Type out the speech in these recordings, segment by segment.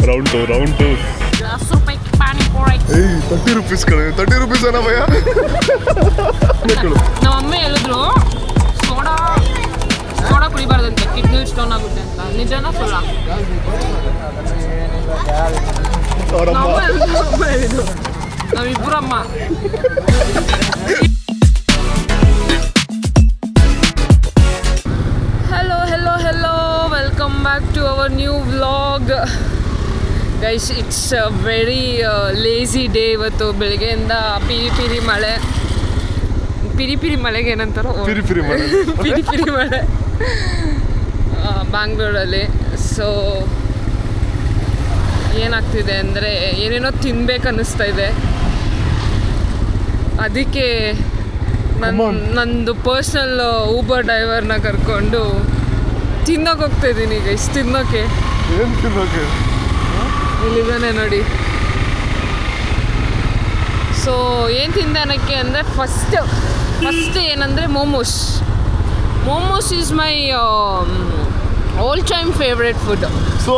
Round two 10 ರೂಪಾಯಿಗೆ panipuri. 30 rupees ಕಡೆ 30 rupees ಅಣ್ಣ ಭಯ. ನಮ್ಮ ಅಮ್ಮ ಹೇಳಿದ್ರು ಸೋಡಾ ಕುಡಿಬಾರ್ದಂತೆ, ಕಿಡ್ನಿ ಸ್ಟೋನ್ ಆಗುತ್ತೆ ಅಂತ. ನಿಜನಾ ಸುಳ್ಳ? ನಾವಿಬ್ಬರಮ್ಮ. Hello welcome back to our new vlog. Guys, it's a very lazy day ಇವತ್ತು. ಬೆಳಗ್ಗೆಯಿಂದ ಪಿರಿ ಮಳೆಗೆ ಏನಂತಾರೋ ಪಿರಿ ಮಳೆ ಬ್ಯಾಂಗ್ಳೂರಲ್ಲಿ. ಸೊ ಏನಾಗ್ತಿದೆ ಅಂದರೆ ಏನೇನೋ ಅನ್ನಿಸ್ತಾ ಇದೆ. ಅದಕ್ಕೆ ನಂದು ಪರ್ಸ್ನಲ್ ಊಬರ್ ಡ್ರೈವರ್ನ ಕರ್ಕೊಂಡು ತಿನ್ನೋಕೆ ಹೋಗ್ತಾ ಇದ್ದೀನಿ ಗೈಸ್. ತಿನ್ನೋಕೆ ಇಲ್ಲಿದ್ದಾನೆ ನೋಡಿ. ಸೊ ಏನು ತಿಂದೆ ಅನ್ನೋಕ್ಕೆ ಅಂದರೆ ಫಸ್ಟ್ ಏನಂದರೆ momos is my all time favourite food. So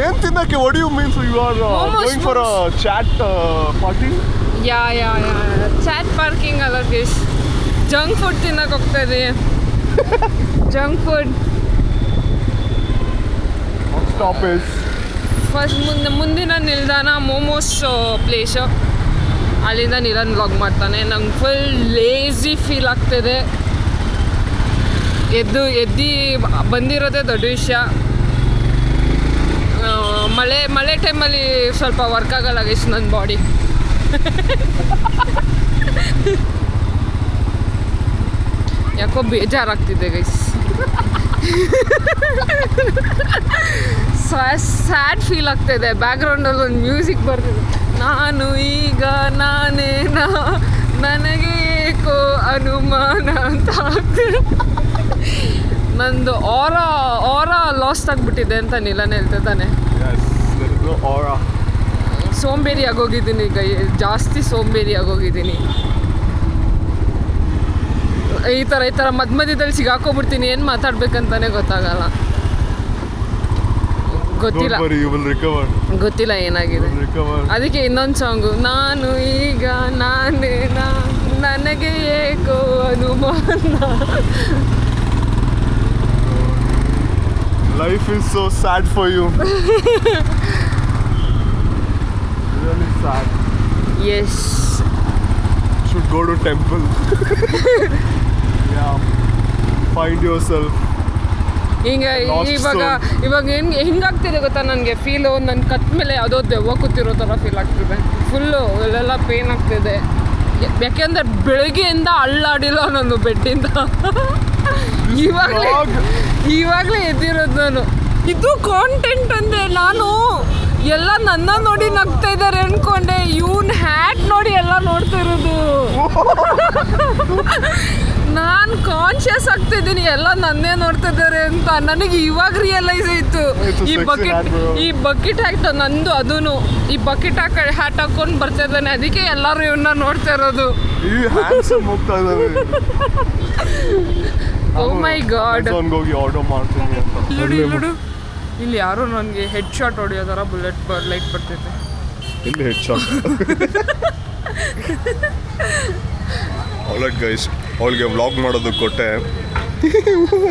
ಏನು ತಿನ್ನಕ್ಕೆ? What you mean? You are going for a chaat party? Yeah chaat parking ಅಲ್ಲ ಗೈಸ್, ಜಂಕ್ ಫುಡ್ ತಿನ್ನಕ್ಕೆ ಹೋಗ್ತಾ ಇದ್ದೀವಿ. ಜಂಕ್ ಫುಡ್ ಸ್ಟಾಪೇಜ್ ಫಸ್ಟ್ ಮುಂದಿನ ನಿಲ್ದಾಣ ಮೋಮೋಸ್ ಪ್ಲೇಸು. ಅಲ್ಲಿಂದ ನಿಲನ್ ವ್ಲಾಗ್ ಮಾಡ್ತಾನೆ. ನಂಗೆ ಫುಲ್ ಲೇಝಿ ಫೀಲ್ ಆಗ್ತಿದೆ. ಎದ್ದು ಬಂದಿರೋದೇ ದೊಡ್ಡ ವಿಷಯ. ಮಳೆ ಟೈಮಲ್ಲಿ ಸ್ವಲ್ಪ ವರ್ಕ್ ಆಗಲ್ಲ ಗೈಸ್ ನನ್ನ ಬಾಡಿ. ಯಾಕೋ ಬೇಜಾರಾಗ್ತಿದೆ ಗೈಸ್. ಸ್ಯಾಡ್ ಫೀಲ್ ಆಗ್ತಾಯಿದೆ. ಬ್ಯಾಕ್ಗ್ರೌಂಡಲ್ಲಿ ಒಂದು ಮ್ಯೂಸಿಕ್ ಬರ್ತಿದೆ. ನಾನು ಈಗ ನಾನೇನಾ ನನಗೆ ಏಕೋ ಅನುಮಾನ ಅಂತ ಆಗ್ತಿದೆ. ನಂದು ಆರಾ ಲಾಸ್ಟ್ ಆಗಿಬಿಟ್ಟಿದೆ ಅಂತ ನಿಲನ್ ಹೇಳ್ತಿದ್ದಾನೆ. ಸೋಂಬೇರಿ ಆಗೋಗಿದ್ದೀನಿ ಈಗ, ಜಾಸ್ತಿ ಸೋಂಬೇರಿ ಆಗೋಗಿದ್ದೀನಿ. ಈ ಥರ ಮಧ್ಯದಲ್ಲಿ ಸಿಗಾಕೋಬಿಡ್ತೀನಿ. ಏನು ಮಾತಾಡ್ಬೇಕಂತಾನೆ ಗೊತ್ತಾಗಲ್ಲ. ಗೊತ್ತಿಲ್ಲ ಏನಾಗಿದೆ. ಅದಕ್ಕೆ ಇನ್ನೊಂದು ಸಾಂಗು, ನಾನು ಈಗ ನಾನೇನಾ ನನಗೆ ಏಕೋ ಅನುಮಾನ. Life is so sad for you. Really sad. Yes. Should go to temple. Yeah. Find yourself. ಇವಾಗ ಹೆಂಗಾಗ್ತಿದೆ ಗೊತ್ತಾ ನನಗೆ ಫೀಲು? ನನ್ನ ಕತ್ ಮೇಲೆ ಯಾವುದೋ ದೆವ್ವ ಕೂತಿರೋ ಥರ ಫೀಲ್ ಆಗ್ತಿದೆ. ಫುಲ್ಲು ಅಲ್ಲೆಲ್ಲ ಪೇನ್ ಆಗ್ತಿದೆ. ಯಾಕೆಂದರೆ ಬೆಳಗ್ಗೆಯಿಂದ ಅಳ್ಳಾಡಿಲ್ಲ ನಾನು ಬೆಡ್ಡಿಂದ. ಇವಾಗಲೇ ಎದ್ದಿರೋದು ನಾನು. ಇದು ಕಾಂಟೆಂಟ್ ಅಂದರೆ ನಾನು ಎಲ್ಲ ನನ್ನ ನೋಡಿ ನಗ್ತಾ ಇದ್ದಾರೆ ಅಂದ್ಕೊಂಡೆ. ಇವನ್ ಹ್ಯಾಟ್ ನೋಡಿ ಎಲ್ಲ ನೋಡ್ತಾ ಇರೋದು. ನಾನು ಕಾನ್ಷಿಯಸ್ ಆಗ್ತಿದ್ದೀನಿ ಎಲ್ಲ ನನ್ನೇ ನೋಡ್ತಾ ಇದ್ದಾರೆ ಅಂತ. ನನಗೆ ಇವಾಗ ರಿಯಲೈಸ್ ಆಯಿತು. ಈ ಬಕೆಟ್ ಹ್ಯಾಟ್ ನಂದು. ಅದೂ ಈ ಬಕೆಟ್ ಹ್ಯಾಟ್ ಹಾಕೊಂಡು ಬರ್ತಾ ಇದ್ದಾನೆ. ಅದಕ್ಕೆ ಎಲ್ಲರೂ ಇವನ್ನ ನೋಡ್ತಾ ಇರೋದು. ಓ ಮೈ ಗಾಡ್. ಇಲ್ಲಿ ಯಾರೋ ನನಗೆ ಹೆಡ್ ಶಾಟ್ ಹೊಡೆಯೋ ಥರ ಲೈಟ್ ಬರ್ತಿದೆ. ಇಲ್ಲಿ ಹೆಡ್ ಶಾಟ್. ಆಲ್ರೈಟ್ ಗೈಸ್, ಅವಳಿಗೆ ವ್ಲಾಗ್ ಮಾಡೋದಕ್ಕೆ ಕೊಟ್ಟೆ.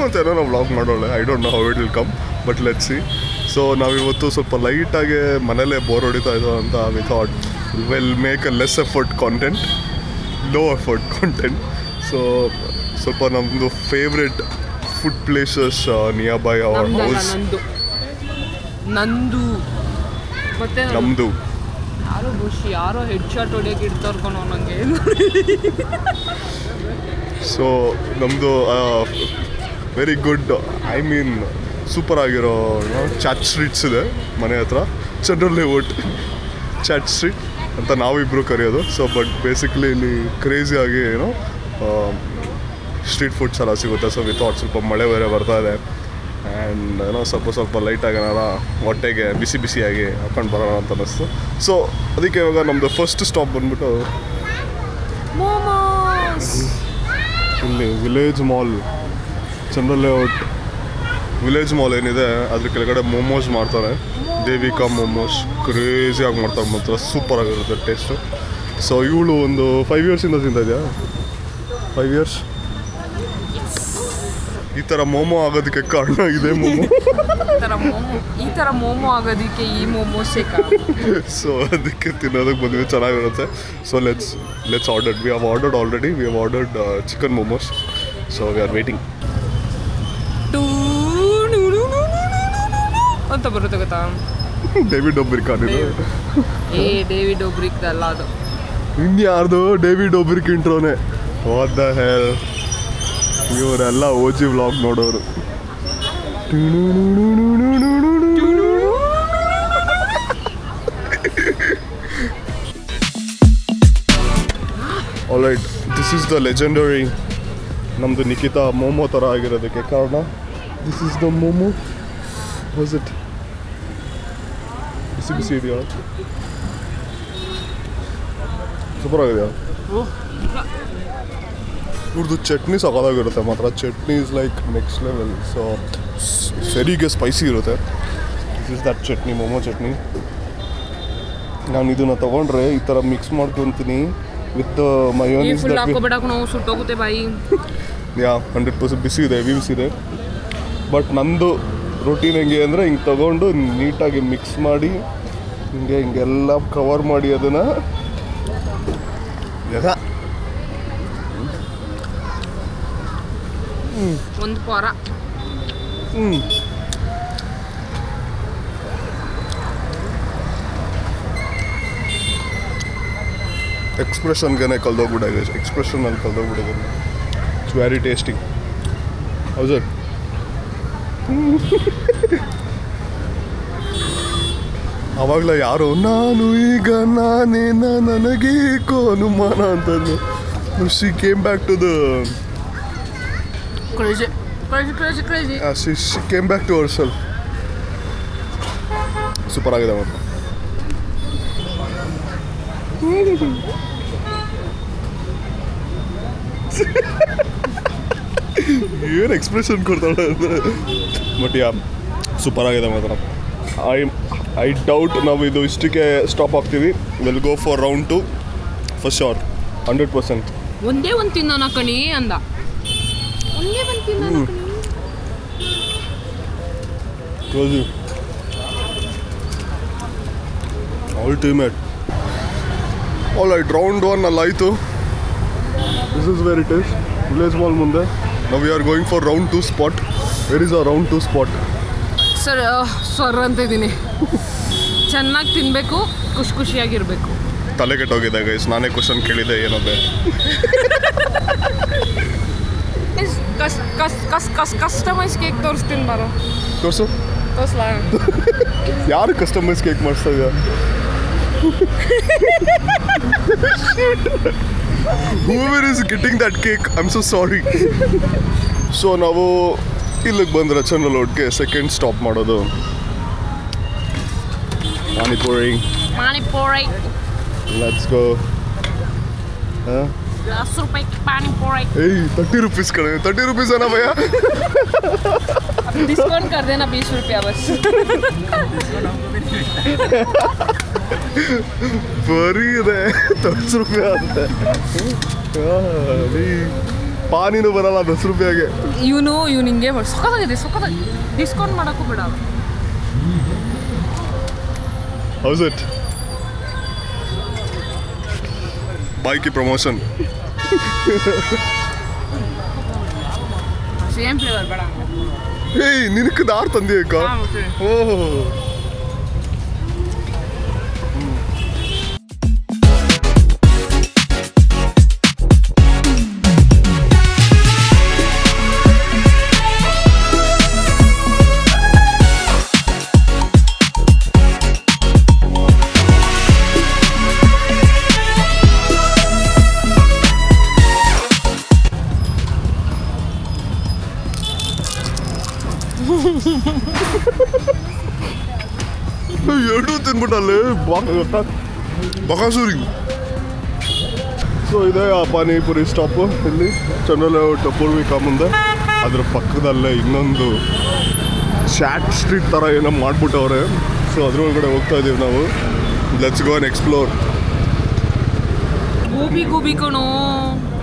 ಮತ್ತು ಏನೋ ನಾವು ವ್ಲಾಗ್ ಮಾಡೋಳೆ. I don't know how it will come, but let's see. So ನಾವಿವತ್ತು ಸ್ವಲ್ಪ ಲೈಟಾಗಿ ಮನೇಲೇ ಬೋರ್ ಹೊಡಿತಾ ಇದ್ದೋ ಅಂತ we thought will make a less effort content, low effort content. So ಸ್ವಲ್ಪ ನಮ್ಮದು favourite food places nearby our house. ನಂದು ಮತ್ತೆ ನಮ್ಮದು ಯಾರೋ ಹೆಡ್ ಶಾಟ್ ಹೊಡಿಯೋಕೆ ಇಡ್ತಾರ್ಕೊನೋ ನನಗೆ. ಸೊ ನಮ್ಮದು very good, I mean super ಆಗಿರೋ ಚಾಟ್ ಸ್ಟ್ರೀಟ್ಸ್ ಇದೆ ಮನೆ ಹತ್ರ. ಜನರಲ್ ಲೇಔಟ್ ಚಾಟ್ ಸ್ಟ್ರೀಟ್ ಅಂತ ನಾವಿಬ್ಬರು ಕರೆಯೋದು. ಸೊ ಬಟ್ ಬೇಸಿಕ್ಲಿ ಇಲ್ಲಿ ಕ್ರೇಜಿಯಾಗಿ ಸ್ಟ್ರೀಟ್ ಫುಡ್ಸ್ ಎಲ್ಲ ಸಿಗುತ್ತೆ. ಸೊ ವಿತ್ ಸ್ವಲ್ಪ ಮಳೆ ಬೇರೆ ಬರ್ತಾ ಇದೆ. ಆ್ಯಂಡ್ ಏನೋ ಸ್ವಲ್ಪ ಲೈಟಾಗಿ ಏನಾರ ಹೊಟ್ಟೆಗೆ ಬಿಸಿಯಾಗಿ ಹಾಕೊಂಡು ಬರೋಣ ಅಂತ ಅನ್ನಿಸ್ತು. ಸೊ ಅದಕ್ಕೆ ಇವಾಗ ನಮ್ಮದು ಫಸ್ಟ್ ಸ್ಟಾಪ್ ಬಂದ್ಬಿಟ್ಟು ಇಲ್ಲಿ ವಿಲೇಜ್ ಮಾಲ್, ಚಂದ್ರ ಲೇಔಟ್ ವಿಲೇಜ್ ಮಾಲ್ ಏನಿದೆ ಅದ್ರ ಕೆಳಗಡೆ ಮೋಮೋಸ್ ಮಾಡ್ತಾರೆ. ದೇವಿಕಾ ಮೋಮೋಸ್ ಕ್ರೇಜಿಯಾಗಿ ಮಾಡ್ತಾರೆ, ಮಾತ್ರ ಸೂಪರಾಗಿರುತ್ತೆ ಟೇಸ್ಟು. ಸೊ ಇವಳು ಒಂದು 5 ಇಯರ್ಸಿಂದ ತಿಂತಾ ಇದೆಯಾ? 5 ಇಯರ್ಸ್. ಈ ಥರ ಮೋಮೋ ಆಗೋದಕ್ಕೆ ಕಾರಣ ಇದೆ ಮೋಮೋ. ಈ ಥರ ಮೋಮೋ ಆಗೋದಕ್ಕೆ ಈ ಮೋಮೋಸೇ ಸೊ ಅದಕ್ಕೆ ತಿನ್ನೋದಕ್ಕೆ ಬಂದ್ವಿ, ಚೆನ್ನಾಗಿರುತ್ತೆ. So let's ordered. We have ordered already. We have ordered chicken momos. So we are waiting. ಅಂತ ಬರುತ್ತೆ ಗೊತ್ತಾ? ಡೇವಿಡ್ ಒಬ್ರಿಕ್ ಆಡಿದ್ದು. ಡೇವಿಡ್ ಒಬ್ರಿಕ್ ಅಲ್ಲ ಅದು, ಇನ್ಯಾರ್ದು ಡೇವಿಡ್ ಒಬ್ರಿಕ್ ಇಂಟ್ರೋನೆ. ವಾಟ್ ದ ಹೆಲ್, ಇವರೆಲ್ಲ OG ವ್ಲಾಗ್ ನೋಡೋರು. Alright, this is the legendary ನಮ್ಮದು ನಿಖಿತಾ ಮೋಮೋ ಥರ ಆಗಿರೋದಕ್ಕೆ ಕಾರಣ. This is the momo. Was it ಬಿಸಿ ಇದೆಯಾ? ಸೂಪರ್ ಆಗಿದೆಯಾ? ಇವ್ರದ್ದು ಚಟ್ನಿ ಸಕಾಲಾಗಿರುತ್ತೆ ಮಾತ್ರ. Chutney is like next level. So ಸರಿಗೆ ಸ್ಪೈಸಿ ಇರುತ್ತೆ. This is that chutney, momo chutney. ನಾನು ಇದನ್ನು ತೊಗೊಂಡ್ರೆ ಈ ಥರ ಮಿಕ್ಸ್ ಮಾಡ್ಕೊತೀನಿ ವಿತ್ ಮಯೋನೀಸ್. ನಾವು ಸುಟ್ಟೋಗುತ್ತೆ ಬಾಯಿ. 100% ಬಿಸಿ ಇದೆ, ಹೆವಿ ಬಿಸಿ ಇದೆ. ಬಟ್ ನಂದು ರೊಟೀನ್ ಹೆಂಗೆ ಅಂದರೆ ಹಿಂಗೆ ತೊಗೊಂಡು ನೀಟಾಗಿ ಮಿಕ್ಸ್ ಮಾಡಿ ಹಿಂಗೆಲ್ಲ ಕವರ್ ಮಾಡಿ ಅದನ್ನು ಒಂದು ಪರ ಎಕ್ಸ್ಪ್ರೆಷನ್ಗೆ ಕಲ್ದೋಗ್ಬಿಟ್ಟಿದೆ. ಎಕ್ಸ್ಪ್ರೆಷನಲ್ಲಿ ಕಲ್ದೋಗ್ಬಿಟ್ಟಿದೆ. It's very tasty. ಹೌದು ಸರ್. ಅವಾಗಲ ಯಾರೋ ನಾನು ಈಗ ನಾನೇನ ನನಗೆ ಅನುಮಾನ ಅಂತಂದು. She came back to the crazy. She came back to herself. Super ಆಗಿದೆ ಮಾತ್ರ. ಏನು ಎಕ್ಸ್ಪ್ರೆಷನ್ ಕೊಡ್ತಾಳೆ ಅಂದರೆ. ಬಟ್ ಸೂಪರ್ ಆಗಿದೆ ಮಾತ್ರ. ಐ ಡೌಟ್ ನಾವು ಇದು ಇಷ್ಟಕ್ಕೆ ಸ್ಟಾಪ್ ಆಗ್ತೀವಿ. Will go for round 2 for sure, 100%. ಒಂದೇ ಒಂದು ತಿನ್ನೋಣ ಕಣಿ ಅಂದ. ಒಂದೇ ಒಂದು ತಿನ್ನೋಣ ಕಣಿ. ಅಲ್ಟಿಮೇಟ್. ಆಲ್ ರೈಟ್, ರೌಂಡ್ 1 ಅಲ್ಲಾಯಿತು. This is very taste. Village mall ಮುಂದೆ. ನಾವು we are going for round 2 spot. Where is a round 2 spot? Sir ಅಂತ ಇದ್ದೀನಿ. ಚೆನ್ನಾಗಿ ತಿನ್ನಬೇಕು, ಖುಷಿಯಾಗಿರಬೇಕು. ತಲೆ ಕೆಟ್ಟೋಗಿದೆ ಗೈಸ್. ನಾನೇ ಕ್ವಶನ್ ಕೇಳಿದೆ ಏನಂದೆ. ಕಸ್ಟಮೈಸ್ ಕೇಕ್ ತೋರಿಸ್ತೀನಿ ಬಾರೋ. ತೋರಿಸ್ಲಾ? ಯಾರು ಕಸ್ಟಮೈಸ್ ಕೇಕ್ ಮಾಡಿಸ್ತಾ ಇದೆಯಾ? Whoever is getting that cake, I'm so sorry. So ನಾವು ಇಲ್ಲಿಗೆ ಬಂದ್ರೆ ಚಂದ್ರ ಲೇಔಟ್ಗೆ ಸೆಕೆಂಡ್ ಸ್ಟಾಪ್ ಮಾಡೋದು ಪಾನಿಪುರಿ. Let's go. 10 ರೂಪಾಯಿಗೆ ಪಾನಿಪುರಿ. 30 rupees ಕಡೆ. 30 rupees ಅಣ್ಣ ಭಯ್ಯ. डिस्काउंट कर देना 20 रुपया बस. ಬರೀ ಇದೆ 10 ರೂಪಾಯಿ ಅಂತೆ. ಪಾನಿನೂ ಬರಲ್ಲ 10 ರೂಪಾಯಿಗೆ. ಇವನು ಹಿಂಗೆ ಸೊಕ್ಕದಾಗಿದೆ. ಡಿಸ್ಕೌಂಟ್ ಮಾಡೋಕ್ಕೂ ಬೇಡ. How's it? ಬಾಯ್ಕಿ ಪ್ರಮೋಷನ್. ಸೇಮ್ ಫ್ಲೇವರ್ ಬೇಡ. ನಿನಕ್ಕೆ ದಾರ್ ತಂದಿ ಅಕ್ಕ. ಓಹೋ. ತಿನ್ಬಿಟ್ಟಲ್ಲಿ ಬಕಾಸೂರಿ. ಸೊ ಇದೆ ಆ ಪಾನಿಪುರಿ ಸ್ಟಾಪು ಇಲ್ಲಿ ಚಂದ್ರಲ ಪೂರ್ವಿಕಾ ಮುಂದೆ. ಅದ್ರ ಪಕ್ಕದಲ್ಲೇ ಇನ್ನೊಂದು ಚಾಟ್ ಸ್ಟ್ರೀಟ್ ಥರ ಏನೋ ಮಾಡ್ಬಿಟ್ಟವ್ರೆ. ಸೊ ಅದ್ರೊಳಗಡೆ ಹೋಗ್ತಾ ಇದ್ದೀವಿ ನಾವು. Let's go and explore. Gobi ಕಣೋ.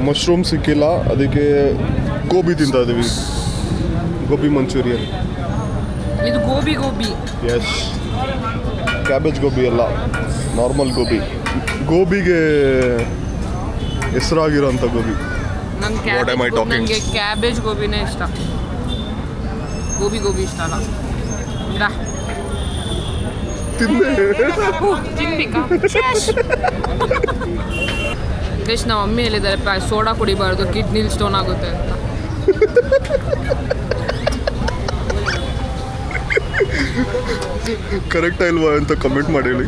ಮಶ್ರೂಮ್ ಸಿಕ್ಕಿಲ್ಲ, ಅದಕ್ಕೆ ಗೋಬಿ ತಿಂತಾ ಇದ್ದೀವಿ. ಗೋಬಿ ಮಂಚೂರಿಯನ್. ಇದು ಗೋಬಿ ಎಸ್, ಕ್ಯಾಬೇಜ್ ಗೋಬಿ ಅಲ್ಲ, ನಾರ್ಮಲ್ ಗೋಬಿ. ಗೋಬಿಗೆ ಹೆಸರಾಗಿರೋಂಥ ಗೋಬಿ. ನನಗೆ ಕ್ಯಾಬೇಜ್ ಗೋಬಿನೇ ಇಷ್ಟ, ಗೋಬಿ ಇಷ್ಟ ಅಲ್ಲ. ತಿನ್ಬೇಕಾ? ಗೈಸ್, ನಮ್ಮ ಮಮ್ಮಿ ಹೇಳಿದ್ದಾರೆ ಸೋಡಾ ಕುಡಿಬಾರ್ದು, ಕಿಡ್ನಿಲ್ ಸ್ಟೋನ್ ಆಗುತ್ತೆ ಅಂತ. ಕರೆಕ್ಟಾ ಇಲ್ವಾ ಅಂತ ಕಮೆಂಟ್ ಮಾಡಿ ಹೇಳಿ.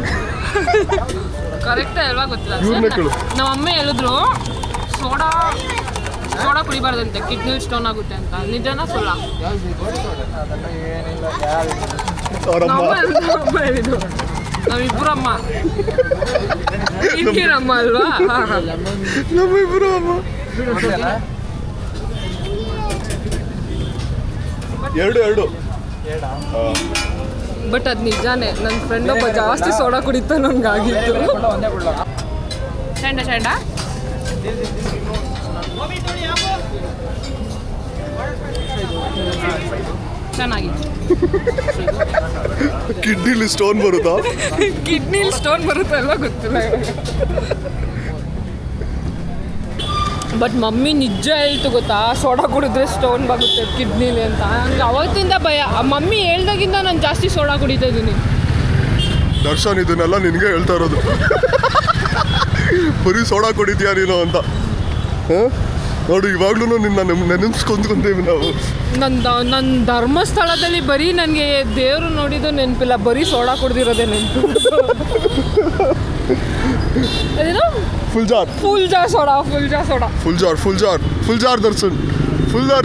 ಕರೆಕ್ಟಾ ಇಲ್ವಾ ಗೊತ್ತಿಲ್ಲ. ಕೇಳು. ನಮ್ಮ ಅಮ್ಮ ಹೇಳಿದ್ರು ಸೋಡಾ ಕುಡಿಬಾರ್ದಂತೆ, ಕಿಡ್ನಿಲ್ ಸ್ಟೋನ್ ಆಗುತ್ತೆ ಅಂತ. ನಿಜನಾ ಸುಳ್ಳ? ಅಮ್ಮ ಹೇಳಿದ್ರು. ನಾವಿಬ್ಬರಮ್ಮ ಇಂದಿರಮ್ಮ ಅಲ್ವಾ? ನಮ್ಮಿಬ್ಬರು ಅಮ್ಮ. ಎರಡು ಬಟ್ ಅದು ನಿಜಾನೇ. ನನ್ನ ಫ್ರೆಂಡ್ ಒಬ್ಬ ಜಾಸ್ತಿ ಸೋಡಾ ಕುಡಿತಾ ನನಗಾಗಿತ್ತು. ಚಂಡ ಚೆನ್ನಾಗಿತ್ತು. ಕಿಡ್ನಿಲಿ ಸ್ಟೋನ್ ಬರುತ್ತಾ? ಕಿಡ್ನಿಲಿ ಸ್ಟೋನ್ ಬರುತ್ತಾ ಅಲ್ವಾ ಗೊತ್ತಿಲ್ಲ. ಬಟ್ ಮಮ್ಮಿ ನಿಜ ಹೇಳ್ತು ಗೊತ್ತಾ, ಸೋಡಾ ಕುಡಿದ್ರೆ ಸ್ಟೋನ್ ಬರುತ್ತೆ ಕಿಡ್ನಿಲಿ ಅಂತ. ಹಂಗೆ ಅವತ್ತಿಂದ ಭಯ. ಮಮ್ಮಿ ಹೇಳ್ದಾಗಿಂದ ನಾನು ಜಾಸ್ತಿ ಸೋಡಾ ಕುಡಿತಾ ಇದ್ದೀನಿ. ದರ್ಶನ್ ಇದನ್ನೆಲ್ಲ ನಿನಗೆ ಹೇಳ್ತಾ ಇರೋದು. ಬರೀ ಸೋಡಾ ಕುಡಿತೀಯಾ ನೀನು ಅಂತ. ನೋಡು, ಇವಾಗ್ಲೂ ನಿನ್ನ ನೆನೆಸ್ಕೊಂತೀವಿ ನಾವು. ನನ್ನ ಧರ್ಮಸ್ಥಳದಲ್ಲಿ ಬರೀ ನನಗೆ ದೇವರು ನೋಡಿದ್ದು ನೆನಪಿಲ್ಲ, ಬರೀ ಸೋಡಾ ಕುಡ್ದಿರೋದೇ ನೆನಪು. ಅದೇನೋ full jar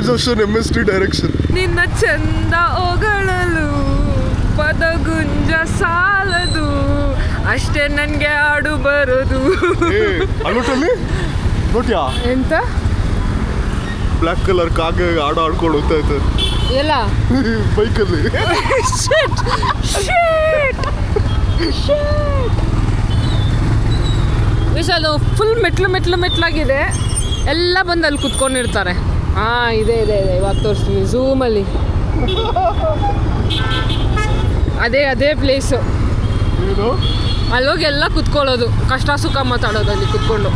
Darshan MS3 direction. ನಿನ್ನ ಚಂದ ಹೊಗಳಲು ಪದಗುಂಜ ಸಾಲದು, ಅಷ್ಟೇ ನನಗೆ ಹಾಡು ಬರೋದು. ನೋಡ್ಯಾ ಎಂತ ಬ್ಲ್ಯಾಕ್ ಕಲರ್ ಕಾಗೆ ಹಾಡು ಆಡ್ಕೊಂಡು ಹೋಗ್ತಾ ಇತ್ತು ಎಲ್ಲ ಬೈಕಲ್ಲಿ. ಅದು ಫುಲ್ ಮೆಟ್ಲಾಗಿದೆ. ಎಲ್ಲ ಬಂದು ಅಲ್ಲಿ ಕುತ್ಕೊಂಡಿರ್ತಾರೆ. ಇದೆ ಇವಾಗ ತೋರಿಸ್ತೀನಿ ಝೂಮಲ್ಲಿ. ಅದೇ ಪ್ಲೇಸು. ಅಲ್ಲೋಗಿ ಎಲ್ಲ ಕುತ್ಕೊಳ್ಳೋದು, ಕಷ್ಟ ಸುಖ ಮಾತಾಡೋದು ಅಲ್ಲಿ ಕುತ್ಕೊಂಡು.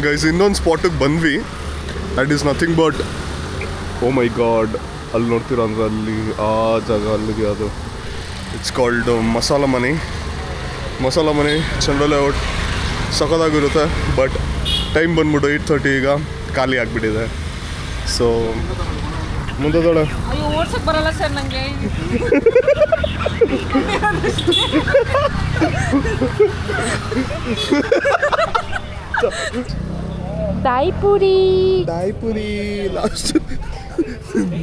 ಗೈಸ್, ಇನ್ನೊಂದು ಸ್ಪಾಟಿಗೆ ಬಂದ್ವಿ. That is nothing but, oh my God, ಅಲ್ಲಿ ನೋಡ್ತೀರ ಅಂದ್ರೆ ಅಲ್ಲಿ ಆ ಜಾಗ ಅಲ್ಲಿಗೆ ಅದು. ಇಟ್ಸ್ ಕಾಲ್ಡ್ ಮಸಾಲ ಮನೆ ಚಂದ್ರ ಲೇಔಟ್. ಸಖತ್ತಾಗಿರುತ್ತೆ. ಬಟ್ ಟೈಮ್ ಬಂದ್ಬಿಟ್ಟು 8:30 ಈಗ ಖಾಲಿ ಆಗಿಬಿಟ್ಟಿದೆ. ಸೊ ಮುಂದೆ ಅಯ್ಯೋ ಓಡ್ಸಕ್ಕೆ ಬರಲ್ಲ ಸರ್ ನನಗೆ. ದಾಯಿಪುರಿ ಲಾಸ್ಟ್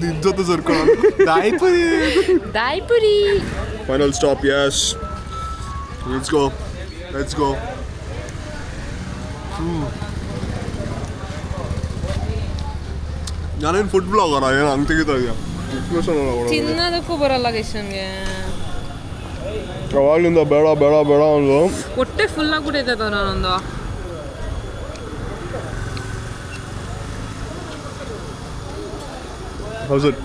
ನಿನ್ನ ಜೊತೆ ಸೇರ್ಕೊಳ್ಳೋದು. Dahi puri final stop. Yes, let's go. ನಾನೇನು ಫುಡ್ ಬ್ಲಾಗರ ಏನು ಹಂಗೆ ತೆಗಿತಾ ಇದೆಯಾ? ತಿನ್ನೋದಕ್ಕೂ ಬರಲ್ಲ ಗೈಸ್ ನನಗೆ. ಅವಾಗಲಿಂದ ಬೇಡ ಅಂದು ಹೊಟ್ಟೆ ಫುಲ್ ಆಗ್ಬಿಟ್ಟೈತೆ ನಾನೊಂದು. How's it?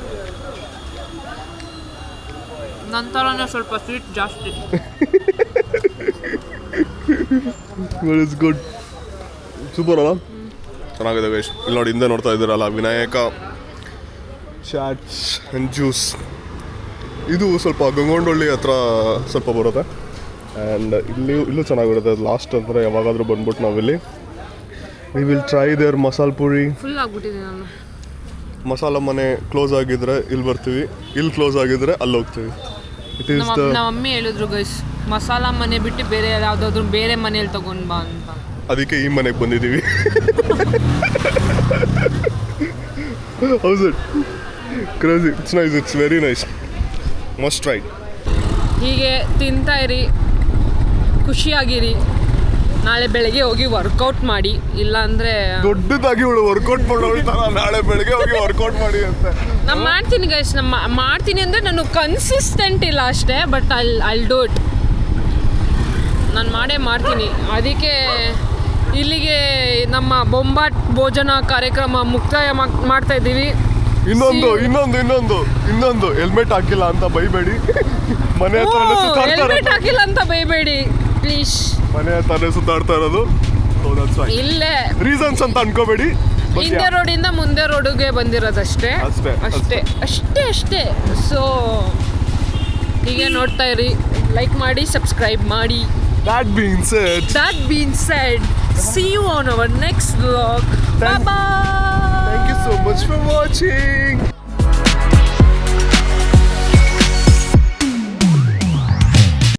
ನಂತರನೇ ಸ್ವಲ್ಪ ಸ್ವೀಟ್ ಜಾಸ್ತಿ. It's good. ಸೂಪರ್ ಅಲ್ಲ? ಚೆನ್ನಾಗಿದೆ ಗೈಸ್. ಇಲ್ಲಿ ನೋಡಿ, ಹಿಂದೆ ನೋಡ್ತಾ ಇದ್ದೀರಲ್ಲ, ವಿನಾಯಕ ಚಾಟ್ಸ್ ಆ್ಯಂಡ್ ಜ್ಯೂಸ್. ಇದು ಸ್ವಲ್ಪ ಗಂಗೊಂಡಳ್ಳಿ ಹತ್ರ ಸ್ವಲ್ಪ ಬರುತ್ತೆ. ಆ್ಯಂಡ್ ಇಲ್ಲೂ ಚೆನ್ನಾಗಿರುತ್ತೆ. ಲಾಸ್ಟ್ ಅಂದರೆ ಯಾವಾಗಾದರೂ ಬಂದ್ಬಿಟ್ಟು ನಾವಿಲ್ಲಿ we will try their masala puri. Full ಆಗ್ಬಿಟ್ಟಿದೆ ನಾನು. ಮಸಾಲ ಮನೆ ಕ್ಲೋಸ್ ಆಗಿದ್ರೆ ಇಲ್ಲಿ ಬರ್ತೀವಿ, ಇಲ್ಲಿ ಕ್ಲೋಸ್ ಆಗಿದ್ರೆ ಅಲ್ಲಿ ಹೋಗ್ತೀವಿ. ಇಟ್ ಈಸ್ ನಮ್ಮ ಮಮ್ಮಿ ಹೇಳಿದ್ರು ಗೈಸ್, ಮಸಾಲ ಮನೆ ಬಿಟ್ಟು ಬೇರೆ ಯಾವುದಾದ್ರೂ ಬೇರೆ ಮನೇಲಿ ತಗೊಂಡು ಬಾ ಅಂತ. ಅದಕ್ಕೆ ಈ ಮನೆಗೆ ಬಂದಿದ್ದೀವಿ. House it? Crazy. It's nice, it's very nice. Must try. ಹೀಗೆ ತಿಂತಾ ಇರಿ, ಖುಷಿಯಾಗಿರಿ. ನಾಳೆ ಬೆಳಗ್ಗೆ ಹೋಗಿ ವರ್ಕೌಟ್ ಮಾಡಿ, ಇಲ್ಲಾಂದರೆ ದೊಡ್ಡದಾಗಿ ಇವಳು ವರ್ಕೌಟ್ ಮಾಡೋಳ್ತಾರ, ನಾಳೆ ಬೆಳಗ್ಗೆ ಹೋಗಿ ವರ್ಕೌಟ್ ಮಾಡಿ ಅಂತ. ನಾನು ಮಾಡ್ತೀನಿ ಗೈಸ್, ಮಾಡ್ತೀನಿ ಅಂದರೆ ನಾನು ಕನ್ಸಿಸ್ಟೆಂಟ್ ಇಲ್ಲ ಅಷ್ಟೇ, ಬಟ್ ಐಲ್ ಡೂ ಇಟ್. ನಾನು ಮಾಡ್ತೀನಿ. ಅದಕ್ಕೆ ಇಲ್ಲಿಗೆ ನಮ್ಮ ಬೊಂಬಾಟ್ ಭೋಜನ ಕಾರ್ಯಕ್ರಮ ಮುಕ್ತಾಯ ಮಾಡ್ತಾ ಇದ್ದೀವಿ. ಇನ್ನೊಂದು ಹೆಲ್ಮೆಟ್ ಹಾಕಿಲ್ಲ ಅಂತ ಬೈಬೇಡಿ. ಮನೆ ಹೆಲ್ಮೆಟ್ ಹಾಕಿಲ್ಲ ಅಂತ ಬೈಬೇಡಿ ಪ್ಲೀಸ್. ಮನೆ ಹತ್ರನೇ ಸುತ್ತಾಡ್ತಾ ಇರೋದು. ಇಲ್ಲೇ ರೀಸನ್ಸ್ ಅಂತ ಅನ್ಕೋಬೇಡಿ. ಹಿಂದೆ ರೋಡಿಂದ ಮುಂದೆ ರೋಡಿಗೆ ಬಂದಿರೋದಷ್ಟೇ, ಅಷ್ಟೇ. ಸೊ ಹೀಗೆ ನೋಡ್ತಾ ಇರಿ, ಲೈಕ್ ಮಾಡಿ, ಸಬ್ಸ್ಕ್ರೈಬ್ ಮಾಡಿ. That being said, see you on our next vlog. Bye bye. Thank you so much for watching.